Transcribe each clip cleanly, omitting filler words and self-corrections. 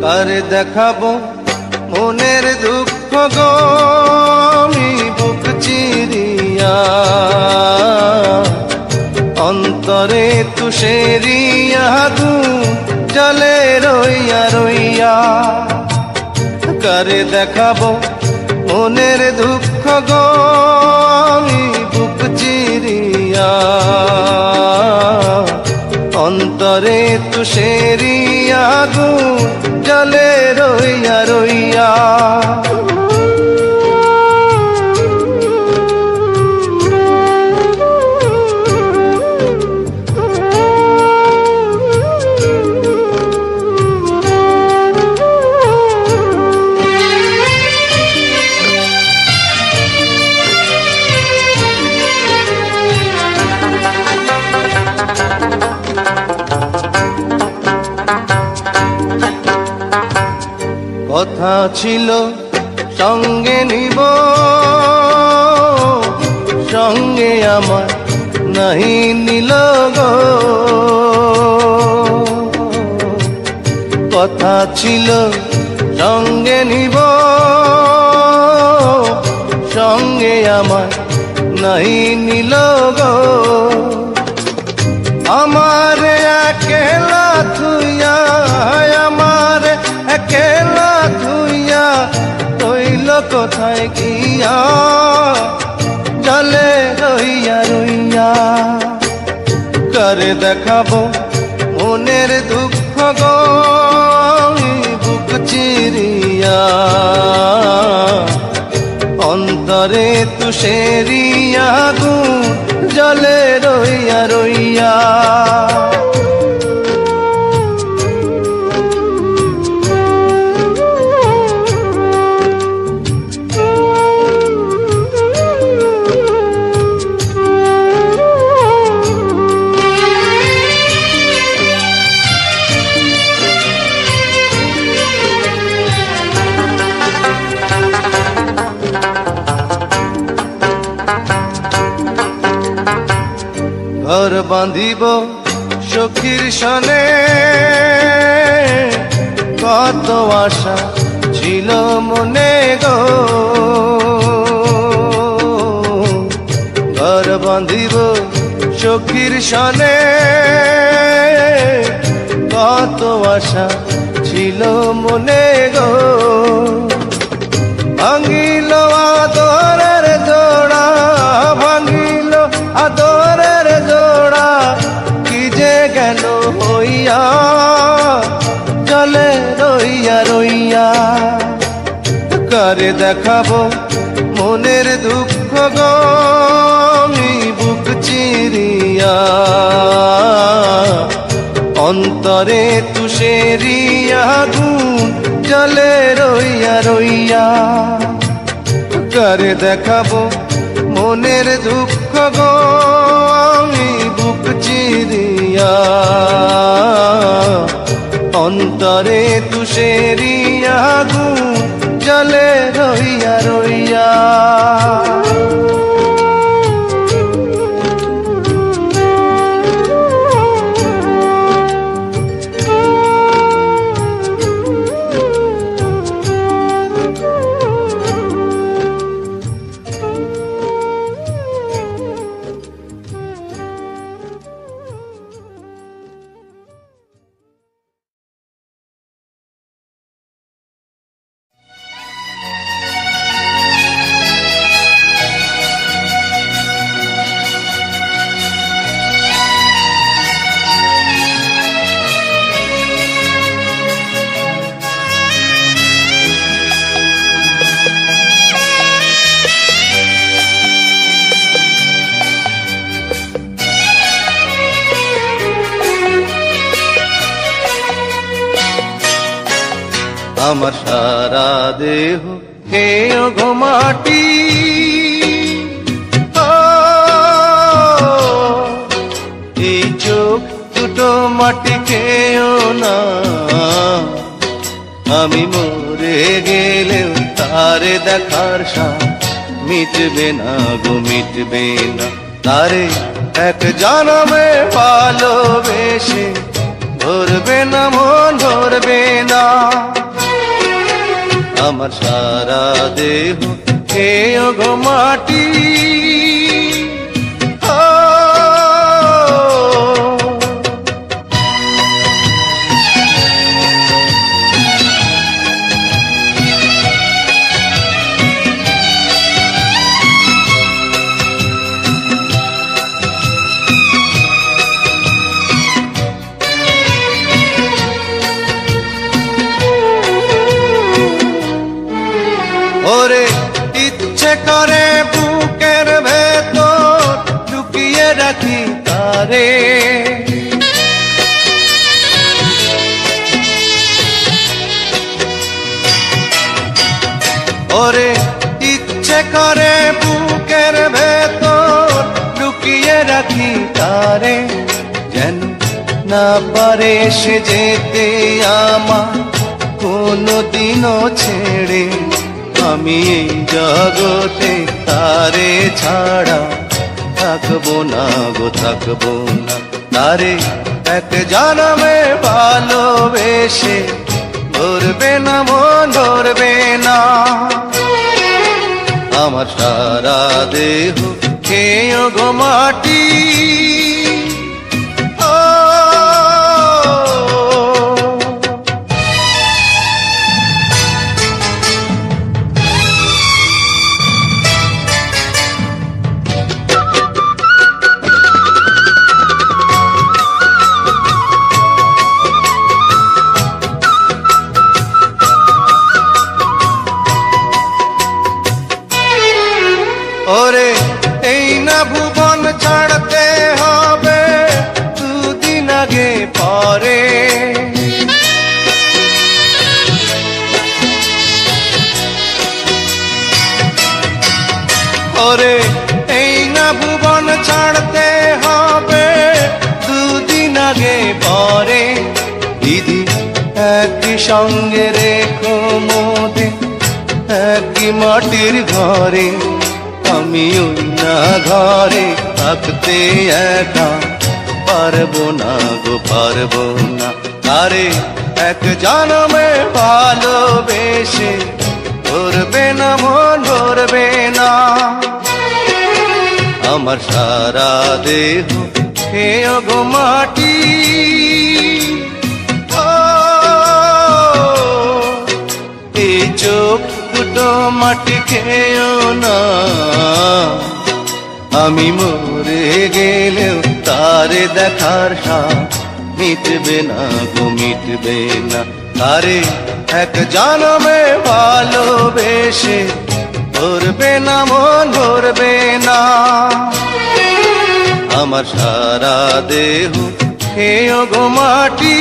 কারে দেখাবো মনের দুঃখ গো আমি বুক চিরিয়া, অন্তরে তুষেরিয়া জলে রইয়া রইয়া। কারে দেখাবো মনের দুঃখ গো আমি বুক চিরিয়া, অন্তরে তুষেরিয়া জলে রইয়া রইয়া। কথা ছিল সঙ্গে নিব, সঙ্গে আমার নাহি নিল গো। কথা ছিল সঙ্গে নিব, সঙ্গে আমার নাহি নিল গো। আমার একেলা থুইয়া, আমার একেলা থুইয়া রইল কোথায় গিয়া, জলে রইয়া রইয়া। কারে দেখাবো মনের দুঃখ গো আমি বুক চিরিয়া, অন্তরে তুষেরিয়া জলে রইয়া রইয়া। ঘর বাঁধিব সখীর সনে, কত আশা ছিল মনে গো। ঘর বাঁধিব সখীর সনে, কত আশা ছিল মনে গো। ভাঙিল আদরের জোড়া, ভাঙিল আদরের জোড়া, কি যে গেল হইয়া, জলে রইয়া রইয়া। কারে দেখাবো মনের দুঃখ গো আমি বুক চিরিয়া, অন্তরে তুষেরিয়া জলে রইয়া রইয়া। কারে দেখাবো মনের দুঃখ গো আমি বুক চিরিয়া, অন্তরে তুষেরিয়া জলে রইয়া রইয়া। আমার সারা দেহ খেয়ে গো মাটি। এই চোখ দুটো মাটি খেয়েও না, আমি মরে গেলেও তারে দেখার স্বাদ মিটবে না গো মিটবে না। তারে এক জনমে ভালোবেসে ধরবে না মন ধরবে না। আমার সারা দেহ খেয়ে গো মাটি। ওরে ইচ্ছে করে বুকের ভেতর লুকিয়ে রাখি তারে, ওরে ইচ্ছে করে বুকের ভেতর লুকিয়ে রাখি তারে। যেন না পারে সে যেতে আমার কোনদিনও ছেড়ে, আমি এই জগতে তারে ছাড়া থাকবো না গো থাকবো না। তারে এক জনমে ভালোবেসে ধরবে না মন ধরবে না। আমার সারা দেহ খেয়ে গো মাটি। ওরে এই না ভুবন ছাড়তে হবে দুদিন আগে পরে, ওরে এই না ভুবন ছাড়তে হবে দুদিন আগে পরে। দিদি একই সঙ্গে রেখো মোদে একই মাটির ঘরে, আমি ওই না ঘরে থাকতে একা পারবো না গো পারবো না। আরে এক জনমে ভালোবেসে ধরবে না মন ধরবে না। আমার সারা দেহ খেয়ে গো মাটি। এই চোখ দুটো মাটি খেয়েও না, আমি মরে গেলেও তারে দেখার স্বাদ মিটবে না গো মিটবে না। তারে এক জনমে ভালোবেসে ধরবে না মন ধরবে না। আমার সারা দেহ খেয়ে গো মাটি।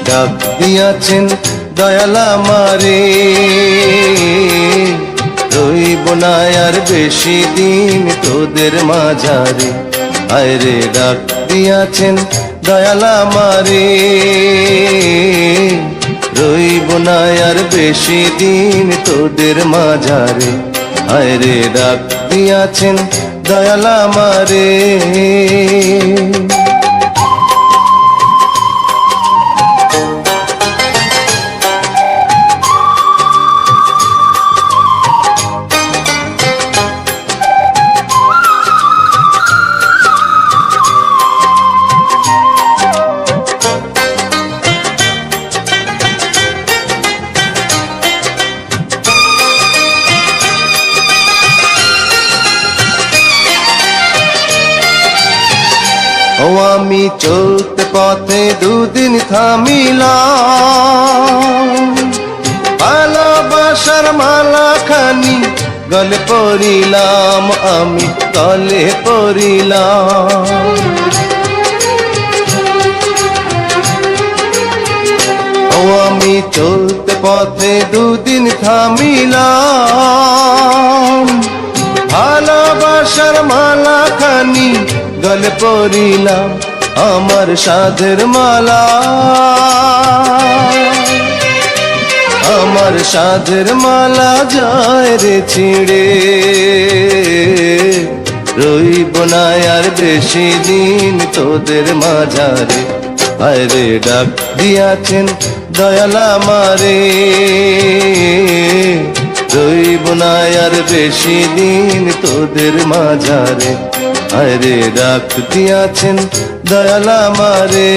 ডাক দিয়াছেন দয়াল আমারে, রইব না আর বেশি দিন তোদের মাঝারে। আয়রে ডাক দিয়াছেন দয়াল আমারে, রইব না আর বেশি দিন তোদের মাঝারে। আয়রে ডাক দিয়াছেন দয়াল আমারে। ও আমি চলতে পথে দুদিন থামিলাম, ভালোবাসার মালা খানি গলে পরিলাম, আমি গলে পরিলাম। ও আমি চলতে পথে দুদিন থামিলাম, ভালোবাসার মালা খানি গলে পরিলাম, আমার সাধের মালা, আমার সাধের মালা যায় রে ছিঁড়ে, রইব না আর বেশি দিন তোদের মাঝারে। আরে ডাক দিয়াছেন দয়াল আমারে, রইব না আর বেশি দিন তোদের মাঝারে। আরে ডাক দিয়াছেন দয়াল আমারে।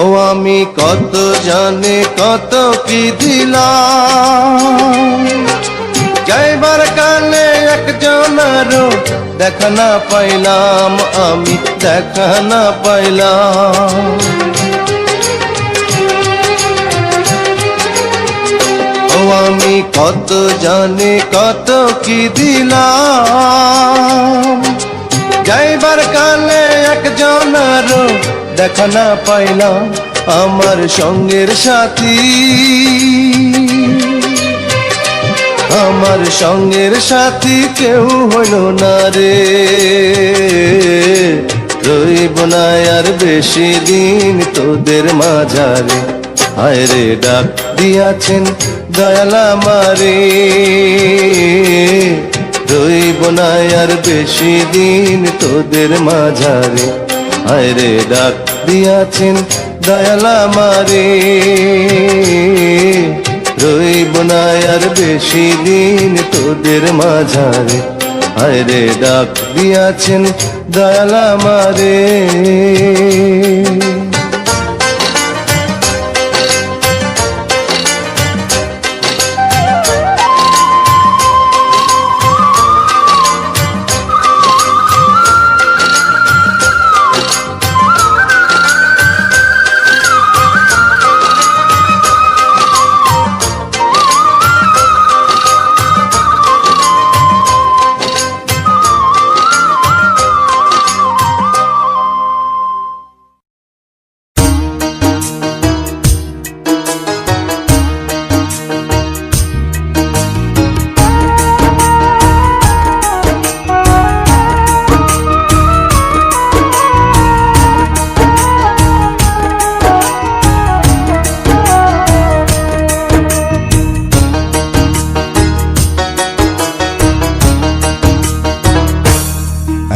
ও আমি কত জানে কত কি দিলাম, যাইবার কালে একজনারও দেখা না পাইলাম, আমি দেখা না পাইলাম। ও আমি কত জানে কত কি দিলাম, যাইবার কালে একজনারও দেখা না পাইলাম, আমার সঙ্গের সাথী, আমার সঙ্গের সাথী কেউ হইল না রে, রইব না আর বেশি দিন তোদের মাঝারে। হায় রে ডাক দিয়াছেন দয়াল আমারে, রইব না আর বেশি দিন তোদের মাঝারে। হায় রে ডাক দিয়াছেন দয়াল আমারে, রইব না আর বেশি দিন তোদের মাঝারে। হায় রে ডাক দিয়াছেন দয়াল আমারে।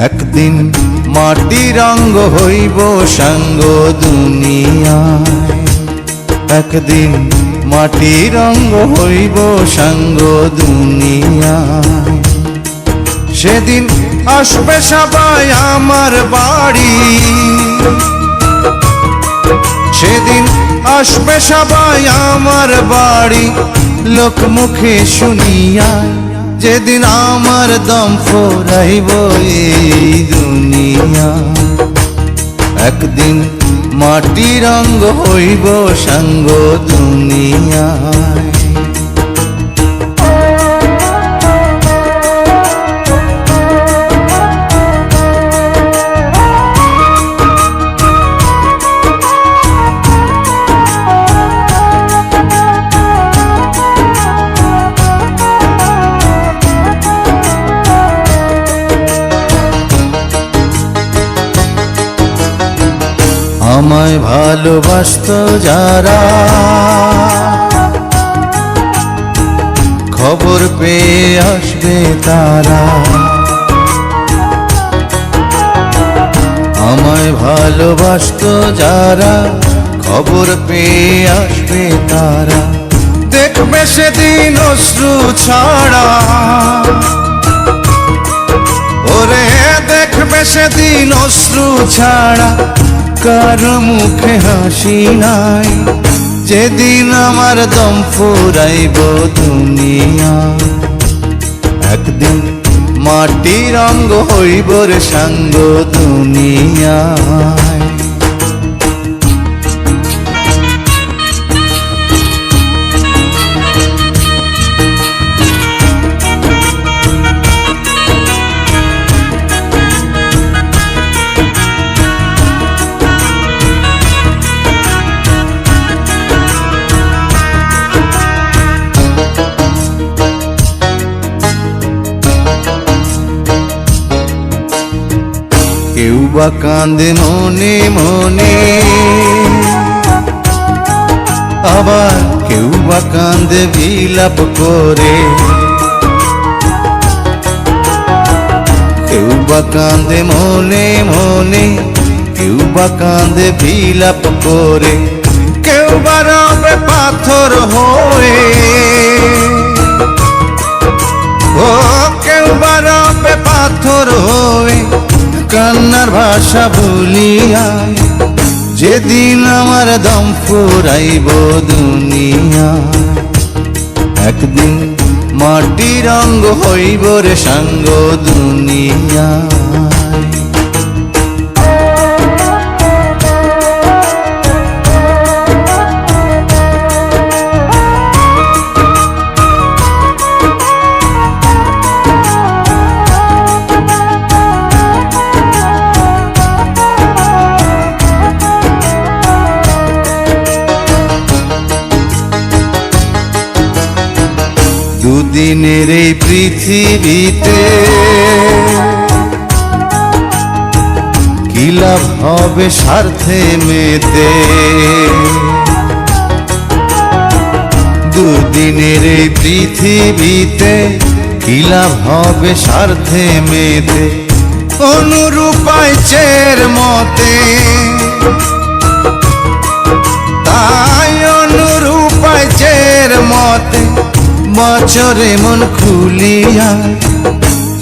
একদিন মাটির অঙ্গ হইব সাঙ্গ দুনিয়ায়, একদিন মাটির অঙ্গ হইব সাঙ্গ দুনিয়ায়। সেদিন আসবে সবাই আমার বাড়ি, সেদিন আসবে সবাই আমার বাড়ি, লোকমুখে শুনিয়া যেদিন আমার দম ফুরাইব এই দুনিয়া। একদিন মাটির অঙ্গ হইব সাঙ্গ দুনিয়ায়। আমায় ভালোবাসতো যারা, খবর পেয়ে আসবে তারা। আমায় ভালোবাসতো যারা, খবর পেয়ে আসবে তারা, দেখবে সেদিন অশ্রু ছাড়া। ওরে দেখবে সেদিন অশ্রু ছাড়া, কারো মুখে হাসি নাই। যেদিন আমার দম ফুরাইব দুনিয়া, একদিন মাটির অঙ্গ হইব রে সাঙ্গ দুনিয়ায়। কেউ বা কান্দে মনে মনে, আবার কেউ বা কান্দে বিলাপ করে। কেউ বা কান্দে মনে মনে, কেউ বা কান্দে বিলাপ করে। কেউ বা রবে পাথর হয়ে, ও কেউ বা রবে পাথর হয়ে, কান্নার ভাষা ভুলিয়ায়। যেদিন আমার দম ফুরাইব দুনিয়ায়, একদিন মাটির অঙ্গ হইব রে সাঙ্গ দুনিয়ায়। দুদিনের এই পৃথিবীতে কি লাভ হবে স্বার্থে মেতে। দুদিনের এই পৃথিবীতে কি লাভ হবে স্বার্থে মেতে। অনুরূপায় চের মতে, তাই অনুরূপায় চের মতে বছরে মন খুলিয়া।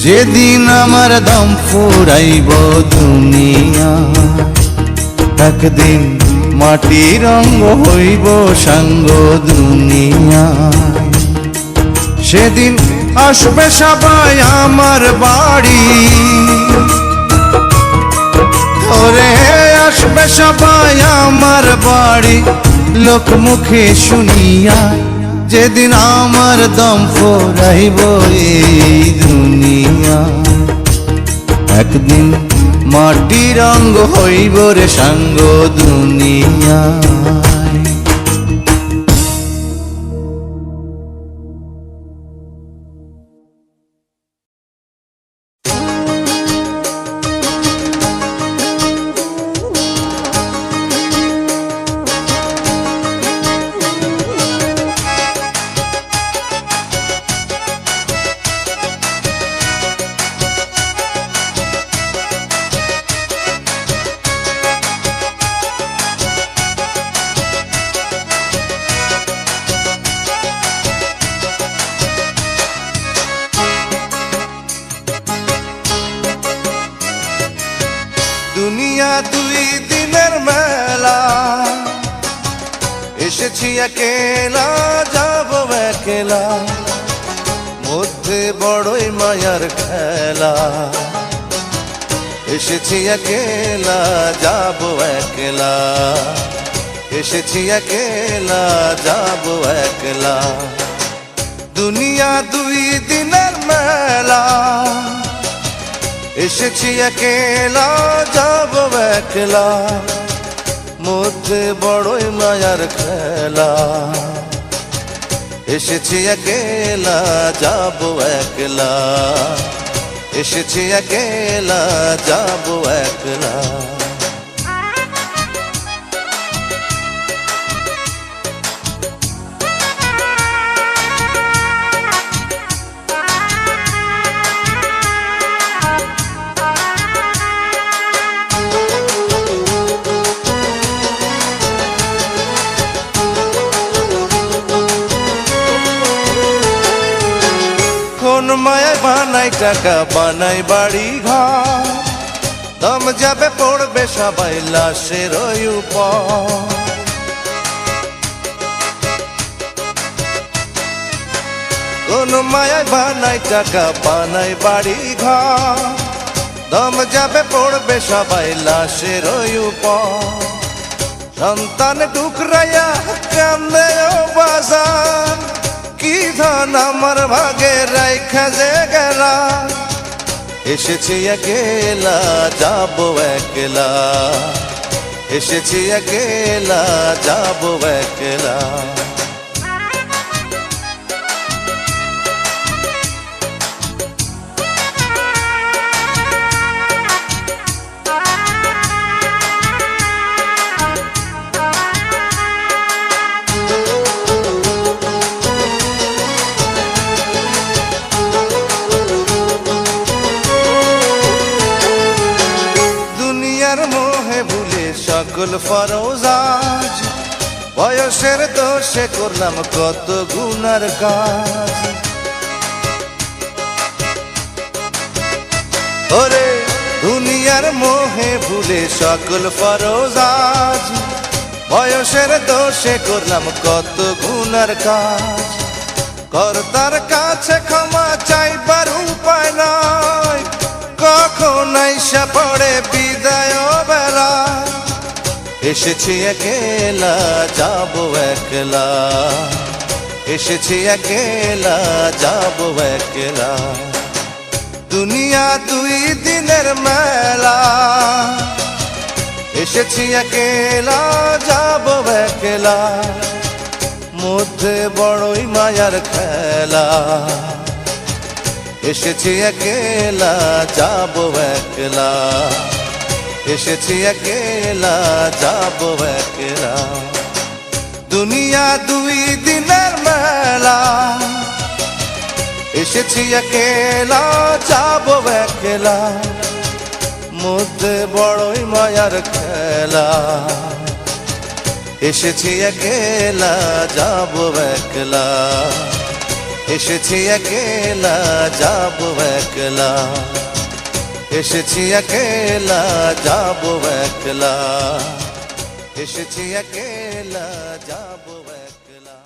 যেদিন আমার দম ফুরাইব দুনিয়া, একদিন মাটির অঙ্গ হইব সাঙ্গ দুনিয়ায়। সেদিন আসবে সবাই আমার বাড়ি, ওরে আসবে সবাই আমার বাড়ি। লোক মুখে শুনিয়া, যেদিন আমার দম ফুরাইব এই দুনিয়া, একদিন মাটির অঙ্গ হইব রে সাঙ্গ দুনিয়ায়। দুনিয়া দুই দিনের মেলা, এসেছি একেলা যাব একেলা, মধ্যে বড়ই মায়ার খেলা। এসেছি একেলা যাব একলা, এসেছি একেলা যাব একলা। দুনিয়া দুই দিনের মেলা, এসেছি একেলা যাব একলা, মধ্যে বড়ই মায়ার খেলা। এসেছি একেলা যাব একলা, এসেছি একেলা যাব একলা। মায়ায় বানাই টাকা বানাই বাড়ি ঘর, দম যাবে পড়বে সবাই লাশের উপর। কোন মায়ায় বানাই টাকা বানাই বাড়ি ঘর, দম যাবে পড়বে সবাই লাশের উপর। সন্তান টুকরাইয়া কান্দে ও বাজার, কি ধন আমার ভাগে রাইখা যে গেলা। এসেছি একলা যাবো একলা, এসেছি একলা যাবো একলা। মোহে ভুলে সকল ফরজ আজ, বয়সের দোষে করলাম কত গুনার কাজ। ওরে দুনিয়ার মোহে ভুলে সকল ফরজ আজ, বয়সের দোষে করলাম কত গুনার কাজ। কর্তার কাছে ক্ষমা চাইবার উপায় নাই, কখন আইসা পড়ে বিদায় বেলা। এসেছি একলা যাবো একলা, এসেছি একলা যাবো একলা। দুনিয়া দুই দিনের মেলা, এসেছি একলা যাবো একলা। মধ্যে বড়ই মায়ার খেলা, এসেছি একলা যাবো একলা, এসেছি একলা যাবো একলা। দুনিয়া দুই দিনের মেলা, এসেছি একলা যাবো একলা। মধ্যে বড়ই মায়ার খেলা, এসেছি একলা যাবো একলা, এসেছি একলা যাবো একলা, এসেছি একলা যাবো একলা, এসেছি একলা যাবো একলা।